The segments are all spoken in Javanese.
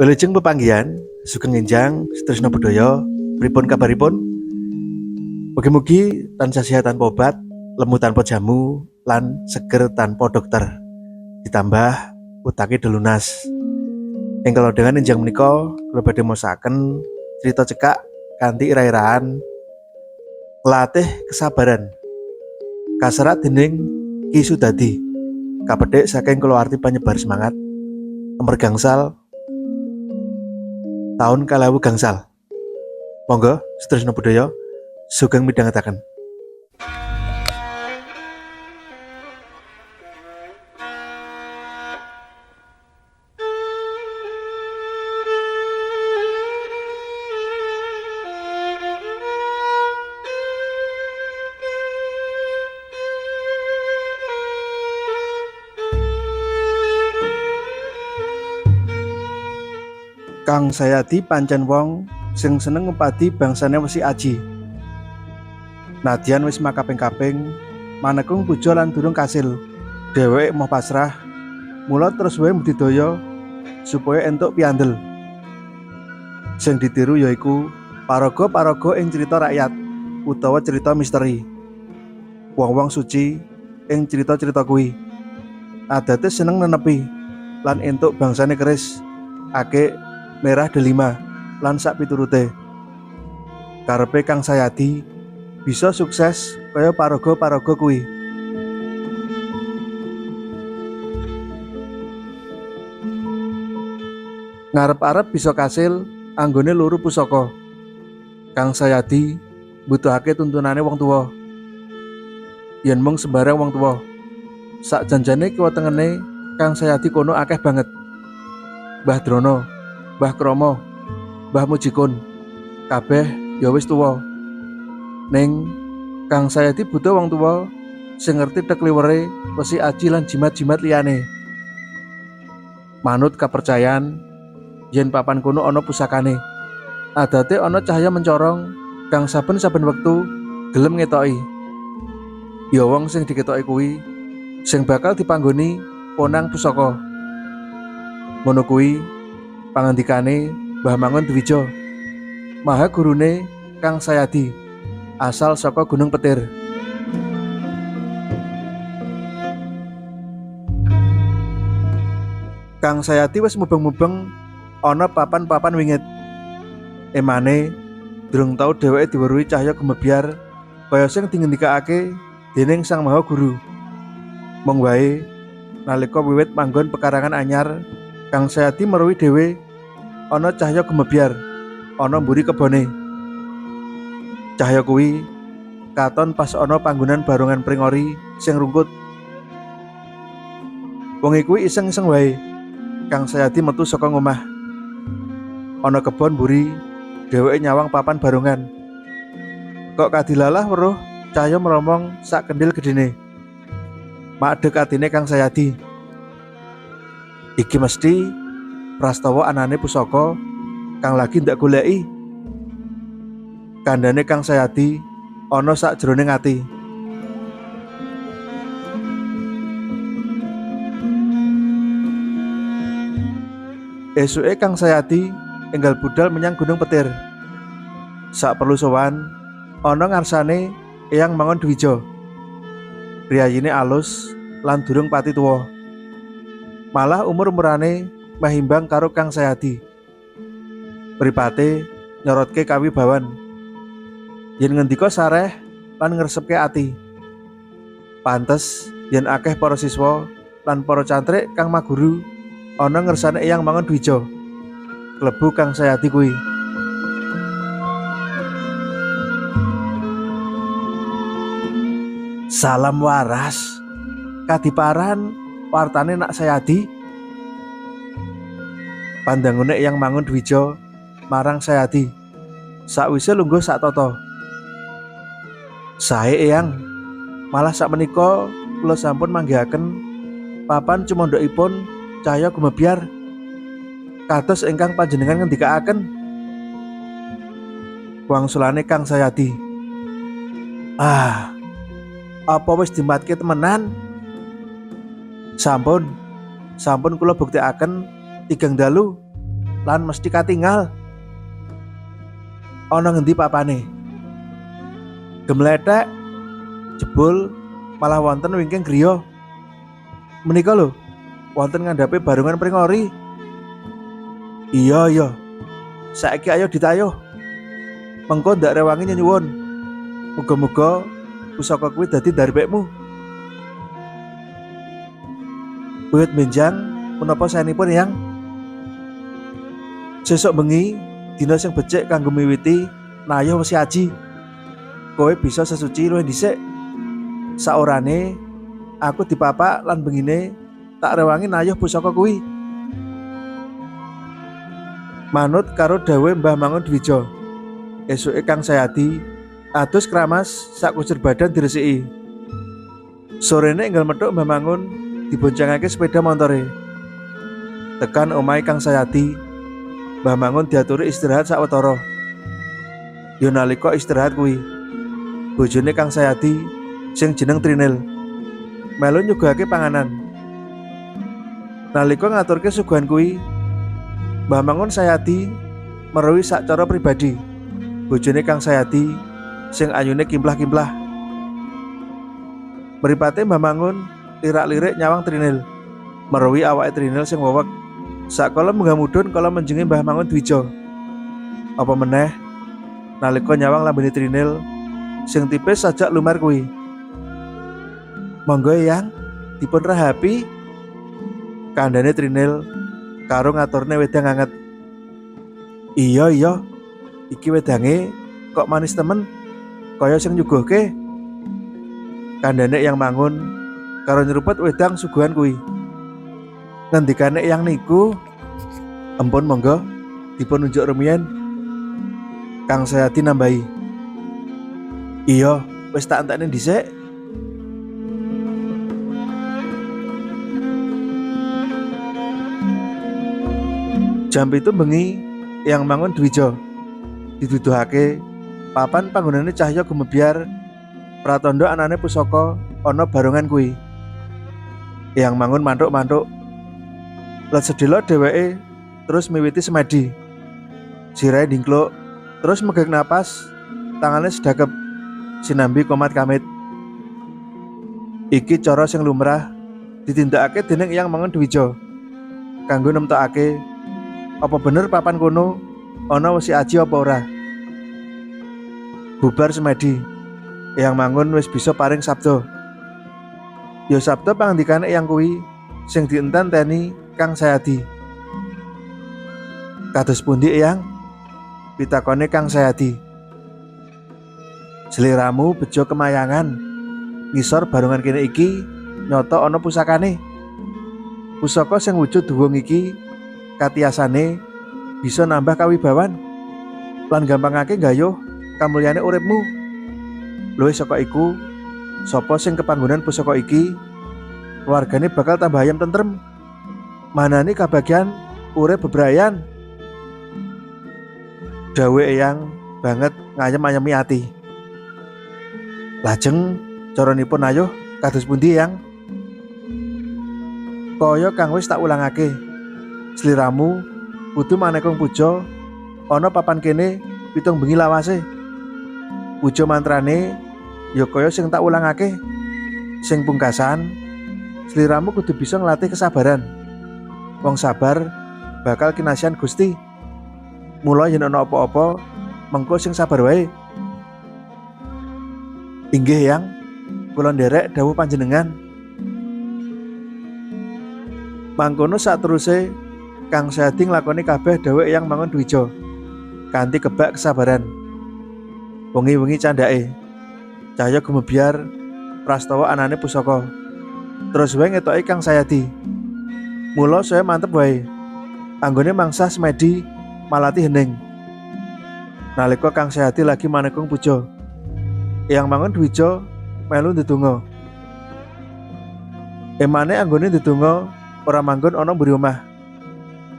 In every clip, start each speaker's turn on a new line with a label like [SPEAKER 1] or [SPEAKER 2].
[SPEAKER 1] Wilujeng pepanggihan, sugeng enjang Sutrisno Budaya, pripun kabaripun? Mugi-mugi tansah sehat tanpa obat, lemu tanpa jamu, lan seger tanpa dokter. Ditambah utake delunas. Ing kalodhangan enjang menika kula badhe maosaken crita cekak kanthi ira-iraan latih kesabaran. Kaserat dening Ki Sudadi. Kapedhik saking kulawarti panyebar semangat. Nomor gangsal tahun 2000 gangsal. Monggo Sutrisno Budaya sugeng midhangetaken. Kang Sayadi pancen wong sing seneng ngupadi bangsane wesi aji. Nadyan wis makaping-kaping manekung puja lan durung kasil. Dheweke emoh pasrah, mula terus wae mbudidaya supaya entuk piandel. Sing ditiru yaiku paraga-paraga ing cerita rakyat utawa cerita misteri. Wong-wong suci ing cerita-cerita kuwi adate seneng nenepi lan entuk bangsane keris, akeh, merah delima lan sak piturute. Karepe Kang Sayadi bisa sukses kaya paraga-paraga kuwi. Ngarep-arep bisa kasil anggone loro pusaka. Kang Sayadi mbutuhake tuntunane wong tuwa. Yen mung sembarang wong tuwa, sak janjane kiwa tengene Kang Sayadi kono akeh banget. Mbah Drono, Mbah Kromo, Mbah Mujikun, kabeh ya wis tuwa. Ning Kang Sayadi butuh wong tuwa sing ngerti tekliwere wesi aji lan jimat-jimat liyane. Manut kapercayan, yen papan kono ana pusakane, adate ana cahya mencorong kang saben-saben wektu gelem ngetoki. Ya wong sing diketoki kuwi sing bakal dipanggoni ponang pusaka. Ngono kuwi pangandikane Mbah Mangun Dwija, maha gurune Kang Sayadi, asal saka Gunung Petir. Kang Sayadi wis mubeng-mubeng ana papan-papan wingit. Emane durung tau dheweke diweruhi cahya gumebyar kaya sing dingendikake dening Sang Maha Guru. Mung wae nalika wiwit manggon pekarangan anyar, Kang Sayadi meruhi dhewe ana cahya gumebyar ana mburi kebone. Cahya kuwi katon pas ana panggonan barongan pringori sing rungkut. Wong kuwi iseng-iseng wae. Kang Sayadi metu saka ngomah. Ana kebon mburi, dheweke nyawang papan barongan. Kok kadilalah weruh cahya meromong sak kendhil gedene. Madheg atine Kang Sayadi. Iki mesti prastawa anane pusaka kang lagi ndak goleki. Kandhane Kang Sayadi ana sak jroning ati. Esuke Kang Sayadi enggal budal menyang Gunung Petir. Sak perlu sowan ana ngarsane Eyang Mangun Dwija. Priyayine alus lan durung pati tuwa. Malah umur-umurane mahimbang karo Kang Sayadi. Mripate nyorotke kawibawan. Yen ngendika sareh lan ngresepke ati. Pantes yen akeh para siswa lan para cantrik kang maguru ana ngersane Eyang Mangun Dwija. Klebu Kang Sayadi kuwi. Salam waras. Kadiparan wartane Nak Sayadi. Pandangune Eyang Mangun Dwija marang Sayadi. Sakwise lungguh sak tata. Sae Eyang, malah sakmenika kula sampun manggihaken papan cumandhakipun cahya gumebyar kados ingkang panjenengan ngendikaaken. Wangsulane Kang Sayadi. Apa wis dimatke temenan? Sampun kula buktikaken tigang dalu lan mesti katingal. Ana ngendi papane? Gemletek jebul malah wonten wingking griya. Menika lho, wonten ngandhape barungan pringori. Iya, saiki ayo ditayuh. Mengko ndak rewangi nyuwun. Muga-muga pusaka kuwi dadi darbekmu. Wiwit benjang menapa saenipun Eyang? Sesuk bengi dina sing becik kanggo miwiti nayuh Wesi Aji. Kowe bisa sesuci luwih dhisik. Saorane aku dipapak lan bengine tak rewangi nayuh pusaka kuwi. Manut karo dawuhe Mbah Mangun Dwija, esuke Kang Sayadi adus kramas sak kusir badan diresiki. Sorene enggal metuk Mbah Mangun diboncengake sepeda montore. Tekan omahe Kang Sayadi, Mbah Mangun diaturi istirahat sawetara. Yo nalika istirahat kuwi, bojone Kang Sayadi sing jeneng Trinil melu nyugahake panganan. Nalika ngaturke suguhan kuwi, Mbah Mangun Sayadi meruhi sak cara pribadi bojone Kang Sayadi sing ayune kimplah-kimplah. Mripate Mbah Mangun lirak-lirik nyawang Trinil, meruhi awake Trinil sing wewek. Sakala munggah mudhun kala menjenge Mbah Mangun Dwija. Apa meneh nalika nyawang lambene Trinil sing tipis sajak lumar kuwi. Monggo Eyang, dipun rahapi. Kandhane Trinil karo ngaturne wedang anget. Iya, iki wedange kok manis temen, kaya sing nyuguhke. Kandhane Eyang Mangun karo nyeruput wedang suguhan kuwi. Ngendikane Eyang niku, "Ampun monggo dipun unjuk rumiyin." Kang Sayadi nambahi, "Iya, wis tak entekne dhisik." Jam 7 bengi Eyang Mangun Dwija diduduhake papan panggonane cahya gumebyar pratandha anane pusaka ana barongan kuwi. Eyang Mangun mantuk-mantuk. Let sedhela dheweke terus miwiti semedi. Sirahe ndingkluk, terus megek napas, tangane sedakep sinambi komat kamit. Iki cara sing lumrah ditindakake dening Eyang Mangun Dwija kanggo nemtokake apa bener papan kono ana Wesi Aji apa ora. Bubar semedi, Eyang Mangun wis bisa paring sabda. Ya sabda pangandikane Eyang kuwi sing dienteni Kang Sayadi. "Kados pundi Eyang?" pitakone Kang Sayadi. "Sliramu bejo kemayangan. Ngisor barongan kene iki nyata ana pusakane. Pusaka sing wujud duwung iki katiyasane bisa nambah kawibawan lan gampangake nggayuh kamulyane uripmu. Luwih saka iku, sapa sing kepanggonan pusaka iki, keluargane bakal tambah ayem tentrem. Manani kabagyan urip bebrayan." Dawuhe Eyang banget ngayem-ayemi ati. Lajeng caranipun ayuh kados pundi Eyang? Kaya kang wis tak ulangake, sliramu kudu manekung puja ana papan kene 7 bengi lawase. Puja mantrane ya kaya sing tak ulangake. Sing pungkasan, sliramu kudu bisa nglatih kesabaran. Wong sabar bakal kinasihan Gusti. Mula yen ana apa-apa, mengko sing sabar wae. Inggih Eyang, kula nderek dawuh panjenengan. Mangkono sateruse Kang Sayadi nglakoni kabeh dawuh Eyang Mangun Dwija kanthi kebak kesabaran. Wengi-wengi candhake, cahya gumebyar prastawa anane pusaka. Terus wae ngetoki Kang Sayadi. Mula saya mantep wae. Anggone mangsah semedi malati hening. Nalika Kang Sayadi lagi manekung puja, Eyang Mangun Dwija melu ndedonga. Emane anggone ndedonga ora manggon ana mburi omah.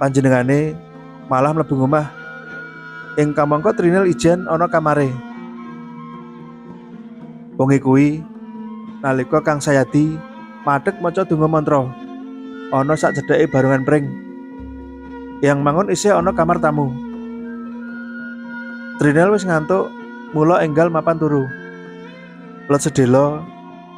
[SPEAKER 1] Panjenengane malah mlebu omah. Ing kamangka Trinil ijen ana kamare. Wengi kuwi nalika Kang Sayadi madheg maca donga mantra ana sak cedhake barongan pring. Yang mangun isih ana kamar tamu. Trinil wis ngantuk, mula enggal mapan turu. Let sedelo,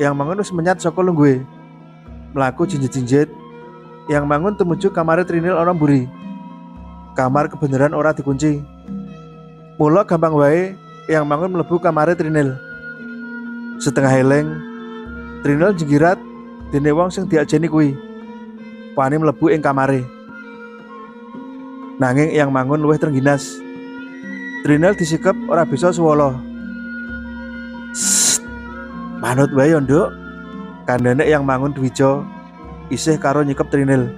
[SPEAKER 1] yang mangun wis menyat saka lungguhe. Mlaku jinjit-jinjit, yang mangun tumuju kamare Trinil ana mburi. Kamar kebeneran ora dikunci. Mula gampang wae yang mangun mlebu kamare Trinil. Setengah eleng, Trinil jenggirat dene wong sing diajeni kuwi. Wani mlebu ing kamare. Nanging yang mangun luwih trengginas. Trinil disikep ora bisa swala. Manut wae yo, Nduk. Kandhane yang mangun Dwija isih karo nyikep Trinil.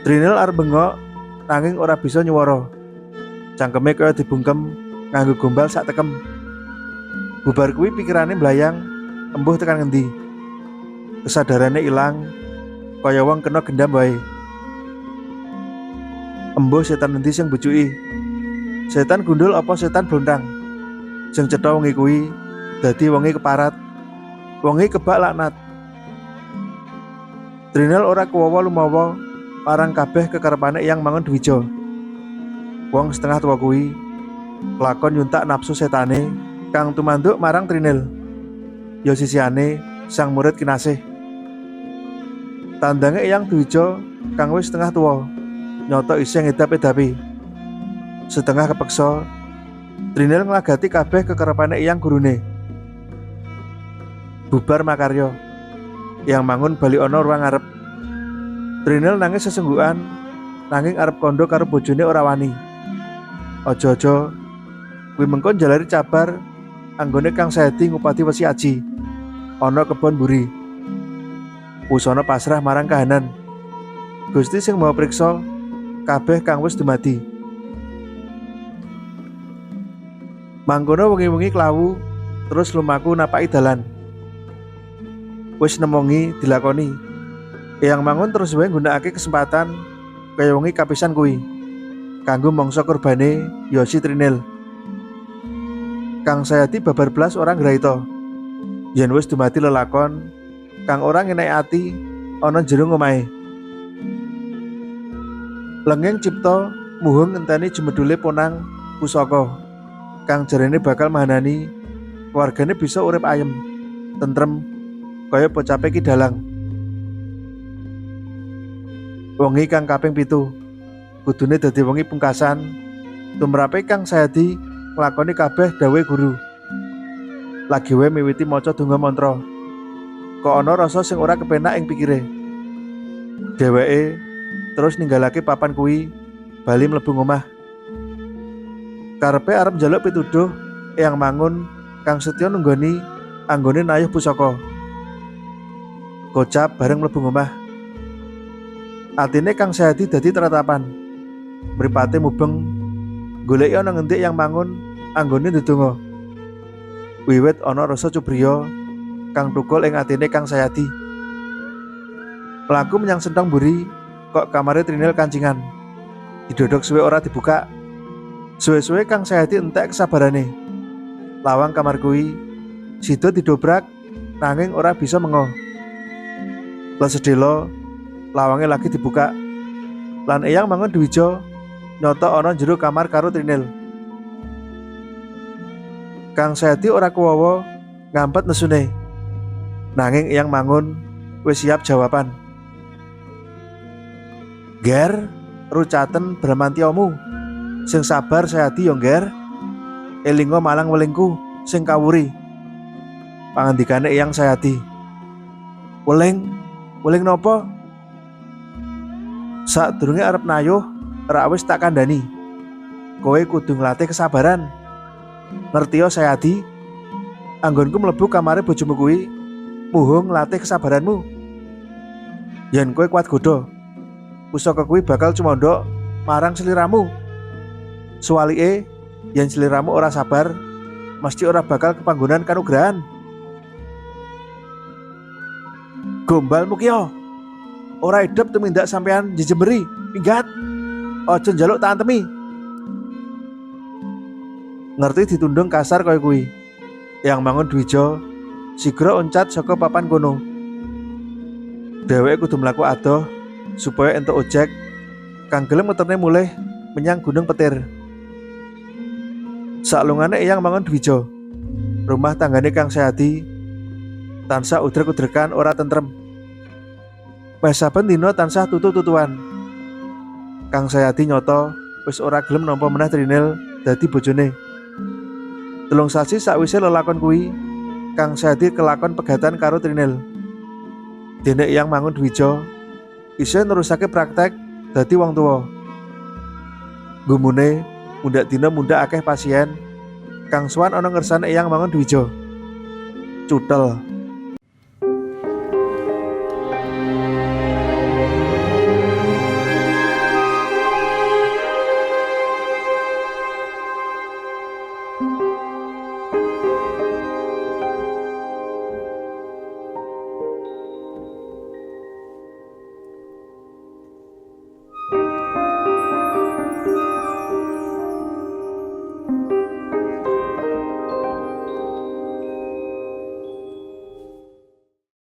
[SPEAKER 1] Trinil arep bengok nanging ora bisa nyuwara. Cangkeme kaya dibungkem nganggo gombal sak tekem. Bubar kuwi pikirane mblayang, embuh tekan ngendi. Kesadarane ilang kaya wong kena gendam wae. Embuh setan endi sing bujuki? Setan gundul apa setan blontang? Sing cetha wengi kuwi dadi wengi keparat. Wengi kebak laknat. Trinil ora kuwawa lumawa marang kabeh kekarepane yang mangun Dwija. Wong setengah tua kuwi kelakon nyuntak nafsu setane kang tumanduk marang Trinil. Ya sisihane sang murid kinasih. Tandange yang Dwija kang wis setengah tua nyoto isih ngedap-edapi. Setengah kepeksa, Trinil nglagati kabeh kekarepane yang gurune. Bubar makarya. Yang mangun bali ana ruang ngarep. Trinil nangis sesenggukan, nanging arep kondo karo bojone ora wani. Aja-aja kuwi mengko njalari cabar anggone Kang Sayadi ngupati Wesi Aji ana kebon mburi. Wusana pasrah marang kahanan. Gusti sing maha priksa kabeh kang wis dumadi. Mangkono wengi-wengi klawu terus lumaku napaki dalan. Wis nemongi dilakoni. Yang mangun terus wae nggunakake kesempatan kaya wengi kapisan kuwi kanggo mangsa kurbane Yosi Trinil. Kang Sayadi babar blas ora ngraita. Yen wis dumadi lelakon kang ora ngenek ati ana jero omahe. Lengeng cipta muhung ngenteni jemedule ponang pusaka kang jarene bakal mahanani wargane bisa urip ayem, tentrem kaya pocape Ki Dalang. Wengi kang kaping 7 kudune dadi wengi pungkasan tumrape Kang Sayadi nglakoni kabeh dawuhe guru. Lagi wae miwiti maca donga mantra. Kok ana rasa sing ora kepenak ing pikire. Dheweke terus ninggalake papan kuwi bali mlebu omah. Karepe arep njaluk pituduh yang mangun kang setya nunggoni anggone nayuh pusaka. Gocap bareng mlebu omah. Atine Kang Sayadi dadi teratapan. Mripate mubeng goleki ana ngendik yang mangun anggone ndedonga. Wiwit ana rasa cubriya kang tukul ing atine Kang Sayadi. Mlaku menyang sentong mburi kok kamare Trinil kancingan. Didodok suwe ora dibuka. Suwe-suwe Kang Sayadi entek kesabarane. Lawang kamar kuwi sida didobrak nanging ora bisa mengo. Lah sedelo lawange lagi dibuka. Lan eyang mangun Dwija nyoto ana jero kamar karo Trinil. Kang Sayadi ora kuwawa ngampet nesune. Nanging eyang mangun wis siap jawaban. Ger, rucaten Bramantyamu. Sing sabar Sayadi yo, Ger. Elinga malang welingku sing kawuri. Pangandikane eyang Sayadi. Weling napa? Sadurunge arep nayuh, rak wis tak kandhani. Kowe kudu nglatih kesabaran. Ngertiyo Sayadi? Anggonku mlebu kamare bojomu kuwi muhung nglatih kesabaranmu. Yen kowe kuat godha, pusaka kuwi bakal cumandhok marang sliramu. Suwalike, yen sliramu ora sabar, mesti ora bakal kepanggonan kanugrahan. Gombalmu kiyo ora idep tumindak sampean jejemberi, minggat. Aja njaluk tak antemi. Ngerti ditundung kasar kaya kuwi. Yang mangun Dwija sigra oncat saka papan kono. Dheweke kudu mlaku adoh supaya entuk ojek kang gelem ngeterne mulih menyang Gunung Petir. Saklungane Eyang mangun dwija. Rumah tanggane Kang Sehadi tansah udrek-udrekan ora tentrem. Meh saben dina tansah tutu-tutuan. Kang Sehadi nyoto wis ora gelem nampa meneh Trinil dadi bojone. 3 sasi sakwise lelakon kuwi, Kang Sehadi kelakon pegatan karo Trinil. Dene Eyang mangun dwija isih nerusake praktek dadi wong tuwa. Gumune mundhak dina mundhak akeh pasien kang sowan ana ngersane Eyang mangun dwija. Cuthel